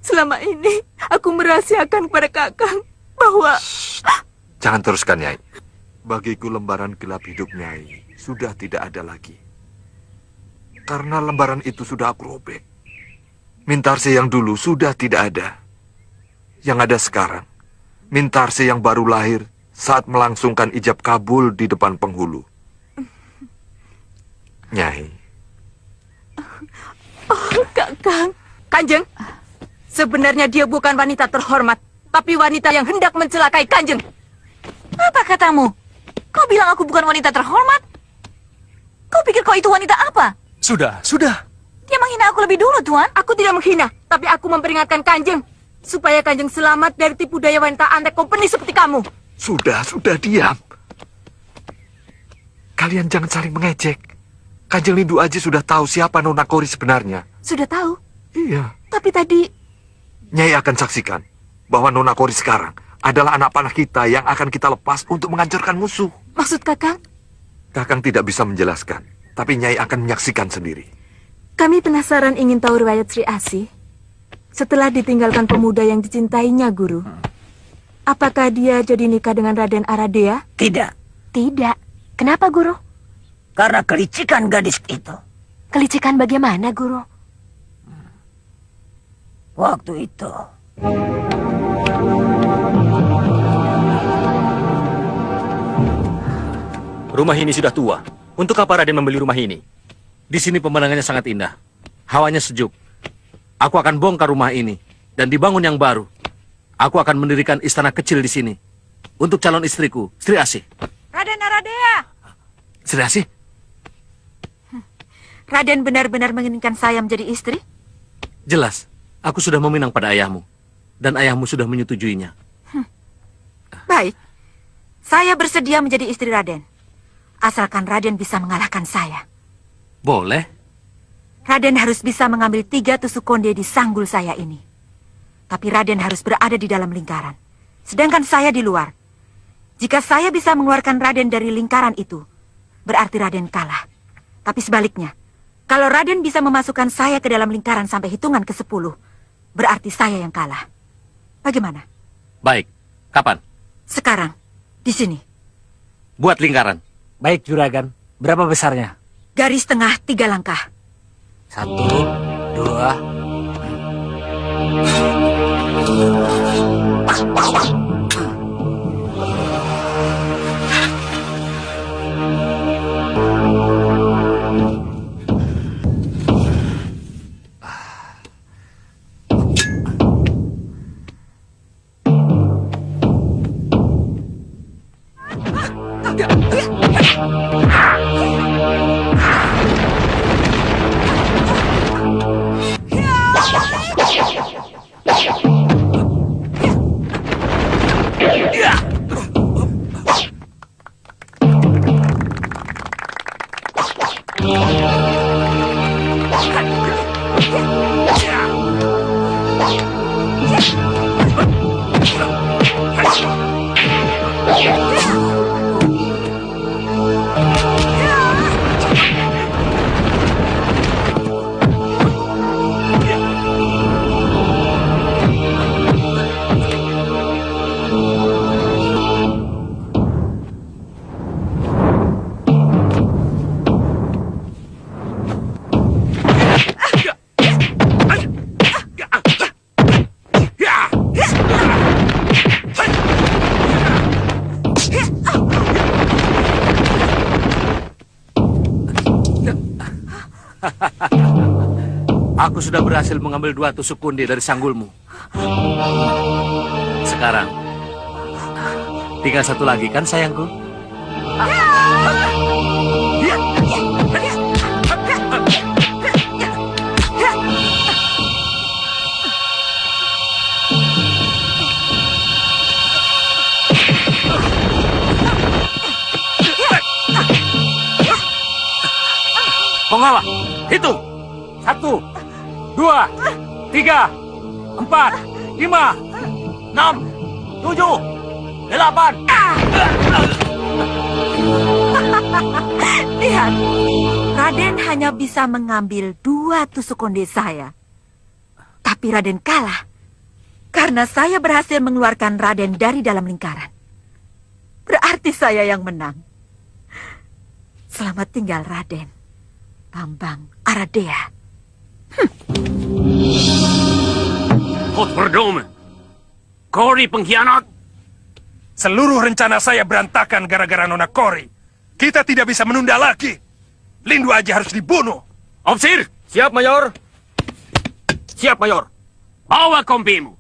N: selama ini aku merahasiakan kepada Kakang bahwa...
G: Jangan teruskan, Nyai. Bagiku lembaran gelap hidup Nyai sudah tidak ada lagi. Karena lembaran itu sudah aku robek. Mintarse yang dulu sudah tidak ada. Yang ada sekarang, Mintarse yang baru lahir saat melangsungkan ijab kabul di depan penghulu. Nyai.
N: Oh, Kakang. Kanjeng, sebenarnya dia bukan wanita terhormat, tapi wanita yang hendak mencelakai Kanjeng.
K: Apa katamu? Kau bilang aku bukan wanita terhormat? Kau pikir kau itu wanita apa?
M: Sudah.
K: Dia menghina aku lebih dulu, Tuan.
N: Aku tidak menghina, tapi aku memperingatkan Kanjeng supaya Kanjeng selamat dari tipu daya wanita antek kompeni seperti kamu.
G: Sudah diam. Kalian jangan saling mengejek. Kanjeng Lindu Aji sudah tahu siapa Nona Kori sebenarnya.
N: Sudah tahu?
G: Iya.
N: Tapi tadi...
G: Nyai akan saksikan bahwa Nona Kori sekarang adalah anak panah kita yang akan kita lepas untuk menghancurkan musuh.
N: Maksud Kakang?
G: Kakang tidak bisa menjelaskan, tapi Nyai akan menyaksikan sendiri.
N: Kami penasaran ingin tahu riwayat Sri Asih. Setelah ditinggalkan pemuda yang dicintainya, Guru. Apakah dia jadi nikah dengan Raden Aradea?
D: Tidak.
C: Tidak. Kenapa, Guru?
D: Karena kelicikan gadis itu.
C: Kelicikan bagaimana, Guru?
D: Waktu itu.
E: Rumah ini sudah tua. Untuk apa Raden membeli rumah ini?
I: Di sini pemandangannya sangat indah. Hawanya sejuk. Aku akan bongkar rumah ini dan dibangun yang baru. Aku akan mendirikan istana kecil di sini untuk calon istriku, Sri Asih.
N: Raden Aradea!
I: Sri Asih?
B: Raden benar-benar menginginkan saya menjadi istri?
I: Jelas, aku sudah meminang pada ayahmu dan ayahmu sudah menyetujuinya.
B: Baik, saya bersedia menjadi istri Raden. Asalkan Raden bisa mengalahkan saya.
I: Boleh.
B: Raden harus bisa mengambil 3 tusuk konde di sanggul saya ini. Tapi Raden harus berada di dalam lingkaran. Sedangkan saya di luar. Jika saya bisa mengeluarkan Raden dari lingkaran itu, berarti Raden kalah. Tapi sebaliknya, kalau Raden bisa memasukkan saya ke dalam lingkaran sampai hitungan ke-10, berarti saya yang kalah. Bagaimana?
I: Baik. Kapan?
B: Sekarang. Di sini.
I: Buat lingkaran.
L: Baik, Juragan. Berapa besarnya?
B: Garis tengah 3 langkah.
L: 1, 2...
I: Aku sudah berhasil mengambil 2 tusuk konde dari sanggulmu. Sekarang, tinggal 1 lagi kan sayangku? Pengawa, hitung. 1, 2, 3, 4, 5, 6, 7, 8.
B: Lihat, Raden hanya bisa mengambil 2 tusuk konde saya. Tapi Raden kalah karena saya berhasil mengeluarkan Raden dari dalam lingkaran. Berarti saya yang menang. Selamat tinggal Raden Bambang Aradea.
P: Godverdomme. Cory pengkhianat.
Q: Seluruh rencana saya berantakan gara-gara Nona Cory. Kita tidak bisa menunda lagi. Lindu Aji harus dibunuh.
P: Ofsir.
E: Siap, Mayor. Siap, Mayor.
P: Bawa kompimu.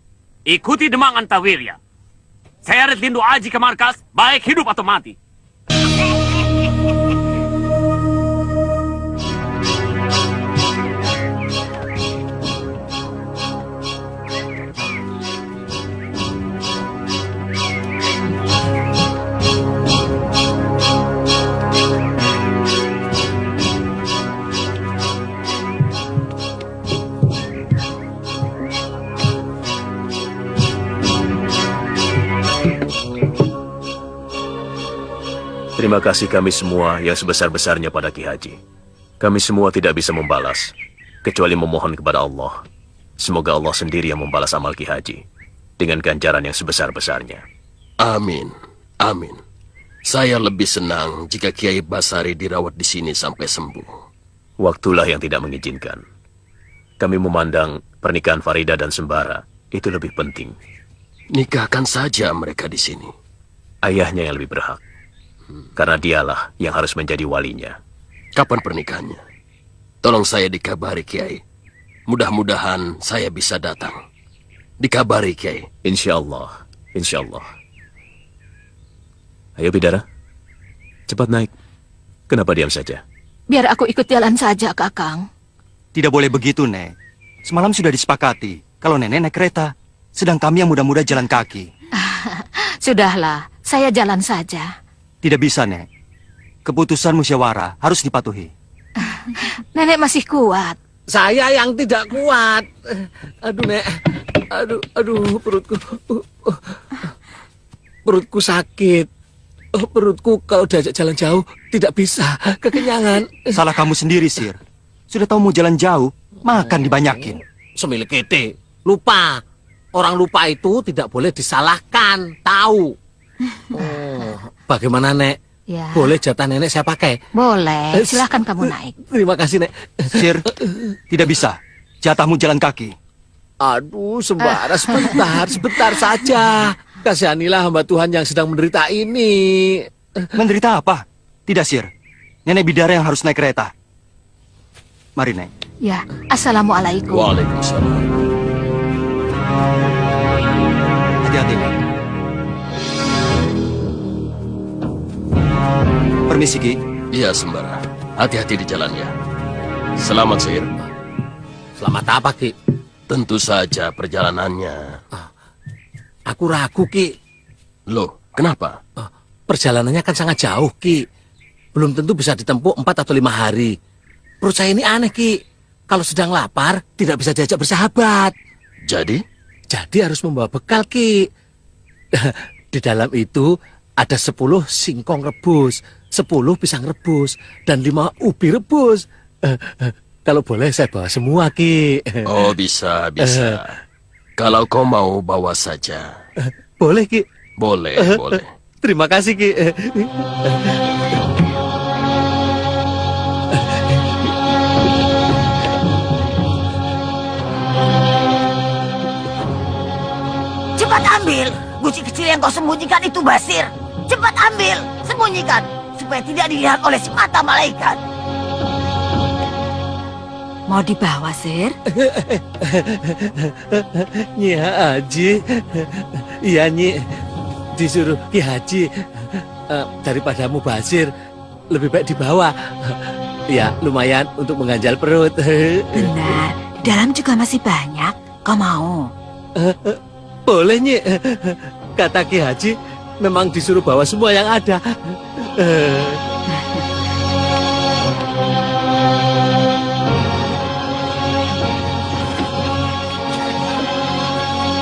P: Ikuti Demang Antawirya. Seret Lindu Aji ke markas, baik hidup atau mati.
F: Terima kasih kami semua yang sebesar-besarnya pada Ki Haji. Kami semua tidak bisa membalas, kecuali memohon kepada Allah. Semoga Allah sendiri yang membalas amal Ki Haji dengan ganjaran yang sebesar-besarnya.
R: Amin. Amin. Saya lebih senang jika Kiai Basari dirawat di sini sampai sembuh.
F: Waktulah yang tidak mengizinkan. Kami memandang pernikahan Farida dan Sembara itu lebih penting.
R: Nikahkan saja mereka di sini.
F: Ayahnya yang lebih berhak. Karena dialah yang harus menjadi walinya.
R: Kapan pernikahannya? Tolong saya dikabari, Kiai. Mudah-mudahan saya bisa datang. Dikabari, Kiai.
F: Insya Allah. Insya Allah. Ayo, Bidara. Cepat naik. Kenapa diam saja?
S: Biar aku ikut jalan saja, Kakang.
T: Tidak boleh begitu, Nek. Semalam sudah disepakati kalau Nenek naik kereta, sedang kami yang muda-muda jalan kaki.
S: Sudahlah, saya jalan saja.
T: Tidak bisa, Nek. Keputusan musyawarah harus dipatuhi.
S: Nenek masih kuat.
A: Saya yang tidak kuat. Aduh, Nek. Aduh, perutku. Perutku sakit. Perutku kalau diajak jalan jauh tidak bisa, kekenyangan.
T: Salah kamu sendiri, Sir. Sudah tahu mau jalan jauh, makan dibanyakin.
A: Semilik kete. Lupa. Orang lupa itu tidak boleh disalahkan. Tahu. Oh, bagaimana, Nek?
S: Ya.
A: Boleh jatah nenek saya pakai?
S: Boleh, silahkan kamu naik.
A: Terima kasih, Nek.
T: Sir, tidak bisa. Jatahmu jalan kaki.
A: Aduh, Sembara, sebentar saja. Kasihanilah hamba Tuhan yang sedang menderita ini.
T: Menderita apa? Tidak, Sir. Nenek Bidara yang harus naik kereta. Mari, Nek.
S: Ya, Assalamualaikum.
R: Waalaikumsalam.
T: Hati-hati, Nek. Permisi, Ki.
R: Iya, Sembara. Hati-hati di jalannya. Selamat, Sir.
A: Selamat apa, Ki?
R: Tentu saja perjalanannya.
A: Aku ragu, Ki.
R: Loh, kenapa?
A: Perjalanannya kan sangat jauh, Ki. Belum tentu bisa ditempuh 4 atau 5 hari. Perut saya ini aneh, Ki. Kalau sedang lapar, tidak bisa diajak bersahabat.
R: Jadi?
A: Jadi harus membawa bekal, Ki. Di dalam itu ada 10 singkong rebus, 10 pisang rebus, dan 5 ubi rebus. Kalau boleh saya bawa semua, Ki.
R: Oh, bisa. Kalau kau mau bawa saja.
A: Boleh, Ki?
R: Boleh.
A: Terima kasih, Ki.
D: Cepat ambil. Guci kecil yang kau sembunyikan itu, Basir. Cepat ambil. Sembunyikan. Supaya tidak dilihat oleh si mata malaikat.
S: Mau dibawa, Sir?
A: Nyi Haji. Iya, Nyi. Disuruh Ki Haji. Daripada Mubasir, lebih baik dibawa. Ya, lumayan untuk mengganjal perut.
S: Benar. Di dalam juga masih banyak. Kau mau?
A: Boleh, Nyi. Kata Ki Haji, memang disuruh bawa semua yang ada.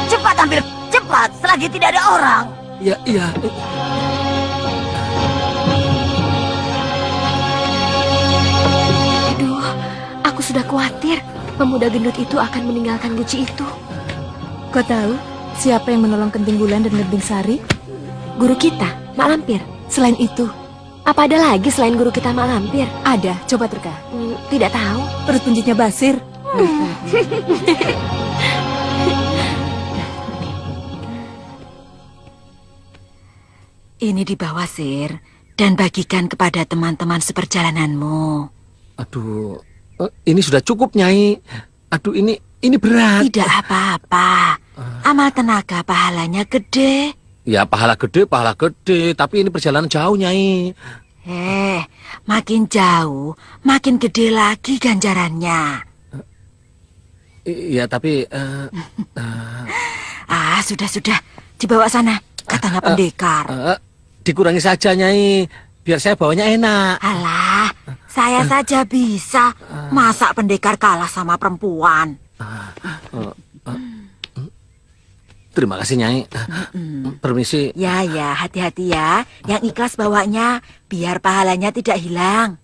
D: Cepat ambil. Cepat, selagi tidak ada orang.
A: Iya.
C: Aduh, aku sudah khawatir pemuda gendut itu akan meninggalkan Guci itu.
N: Kau tahu siapa yang menolong Kenting Bulan dan Genting Sari?
C: Guru kita, Mak Lampir. Selain itu, apa ada lagi selain guru kita Mak Lampir?
N: Ada, coba terka.
C: Tidak tahu.
N: Perut punjitnya Basir.
S: Ini dibawa, Sir, dan bagikan kepada teman-teman seperjalananmu.
A: Aduh, ini sudah cukup, Nyai. Aduh, ini berat.
S: Tidak apa-apa. Amal tenaga pahalanya gede.
A: Ya, pahala gede, tapi ini perjalanan jauh, Nyai.
S: Makin jauh, makin gede lagi ganjarannya.
A: Iya, tapi...
S: Sudah. Dibawa sana, katanya pendekar.
A: Dikurangi saja, Nyai. Biar saya bawanya enak.
S: Alah, saya saja bisa. Masa pendekar kalah sama perempuan?
A: Terima kasih, Nyai. Permisi.
S: Ya, hati-hati ya. Yang ikhlas bawanya, biar pahalanya tidak hilang.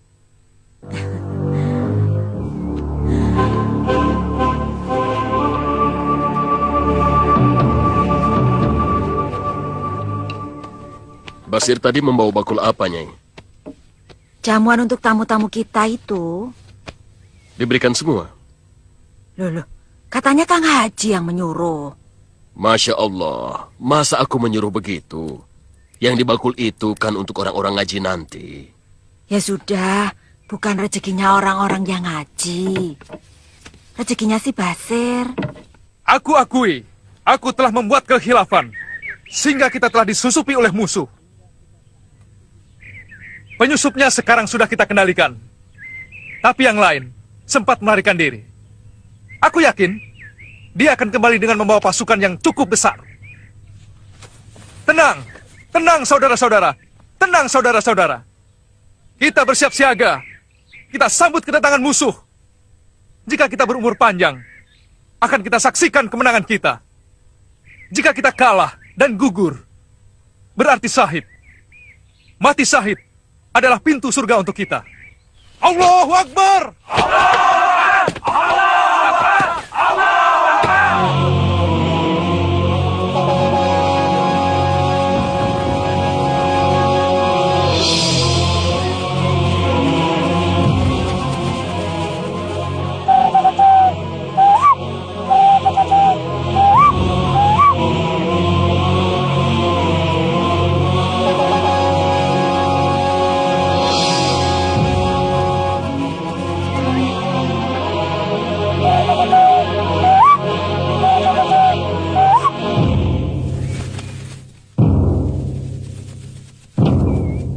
R: Basir tadi membawa bakul apa, Nyai?
S: Jamuan untuk tamu-tamu kita itu.
R: Diberikan semua?
S: Loh, katanya Kang Haji yang menyuruh.
R: Masya Allah, masa aku menyuruh begitu? Yang di bakul itu kan untuk orang-orang ngaji nanti.
S: Ya sudah, bukan rezekinya orang-orang yang ngaji. Rezekinya si Basir.
M: Aku akui, aku telah membuat kekhilafan, sehingga kita telah disusupi oleh musuh. Penyusupnya sekarang sudah kita kendalikan. Tapi yang lain sempat melarikan diri. Aku yakin dia akan kembali dengan membawa pasukan yang cukup besar. Tenang saudara-saudara. Tenang saudara-saudara. Kita bersiap siaga. Kita sambut kedatangan musuh. Jika kita berumur panjang, akan kita saksikan kemenangan kita. Jika kita kalah dan gugur, berarti syahid. Mati syahid adalah pintu surga untuk kita. Allahu Akbar!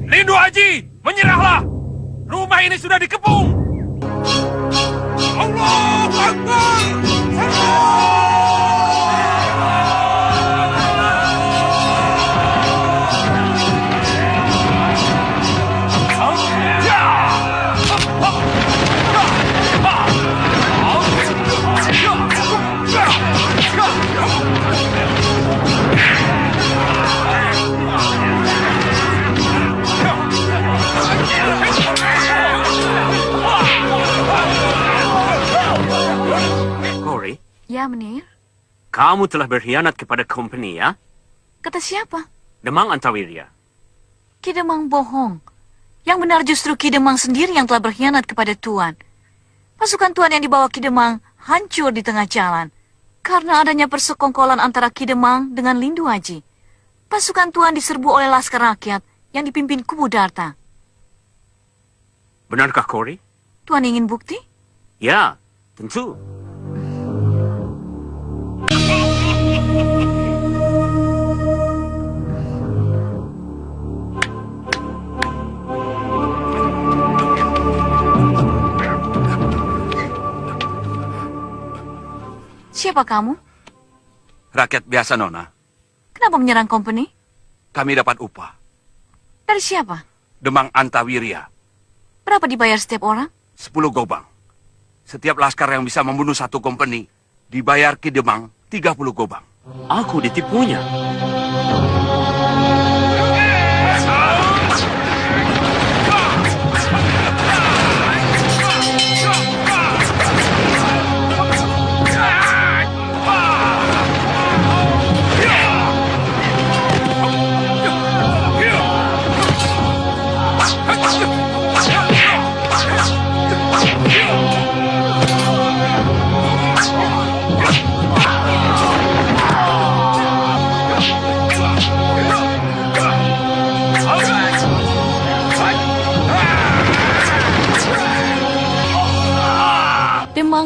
Q: Lindu Haji, menyerahlah! Rumah ini sudah dikepung! Allahu Akbar!
P: Cory,
K: Ya, Menir.
P: kamu telah berkhianat kepada company, ya?
K: Kata siapa?
P: Demang Antawirya.
K: Ki Demang bohong. Yang benar justru Ki Demang sendiri yang telah berkhianat kepada Tuan. Pasukan Tuan yang dibawa Ki Demang hancur di tengah jalan. Karena adanya persekongkolan antara Ki Demang dengan Lindu Haji. Pasukan Tuan diserbu oleh laskar rakyat yang dipimpin Kubu Darta.
P: Benarkah, Cory?
K: Tuan ingin bukti?
P: Ya, tentu.
K: Siapa kamu?
Q: Rakyat biasa, Nona.
K: Kenapa menyerang company?
Q: Kami dapat upah.
K: Dari siapa?
Q: Demang Antawirya.
K: Berapa dibayar setiap orang?
Q: 10 gobang. Setiap laskar yang bisa membunuh satu kompeni dibayar Ki Demang 30 gobang.
P: Aku ditipunya.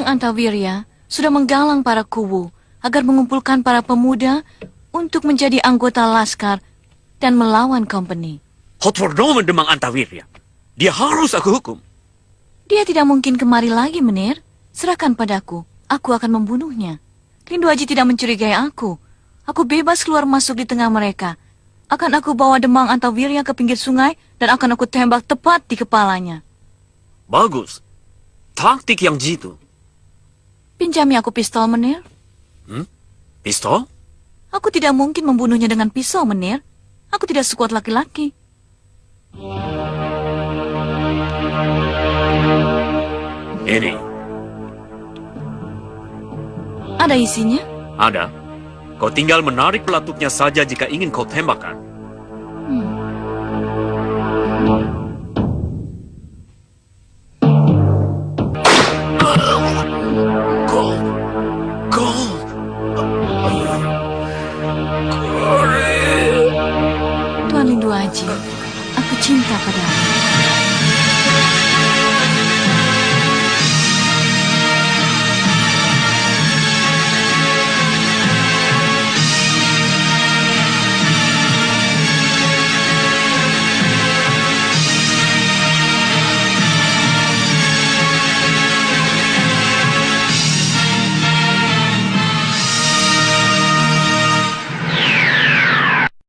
K: Demang Antawirya sudah menggalang para kuwu agar mengumpulkan para pemuda untuk menjadi anggota laskar dan melawan company.
P: Godverdomme Demang Antawirya. Dia harus aku hukum.
K: Dia tidak mungkin kemari lagi, Menir. Serahkan padaku. Aku akan membunuhnya. Lindu Aji tidak mencurigai aku. Aku bebas keluar masuk di tengah mereka. Akan aku bawa Demang Antawirya ke pinggir sungai dan akan aku tembak tepat di kepalanya.
P: Bagus. Taktik yang jitu.
K: Pinjami aku pistol, Menir.
P: Pistol?
K: Aku tidak mungkin membunuhnya dengan pisau, Menir. Aku tidak sekuat laki-laki.
P: Ini.
K: Ada isinya?
P: Ada. Kau tinggal menarik pelatuknya saja jika ingin kau tembakkan.
K: Tuan Lindu Aji, aku cinta padamu.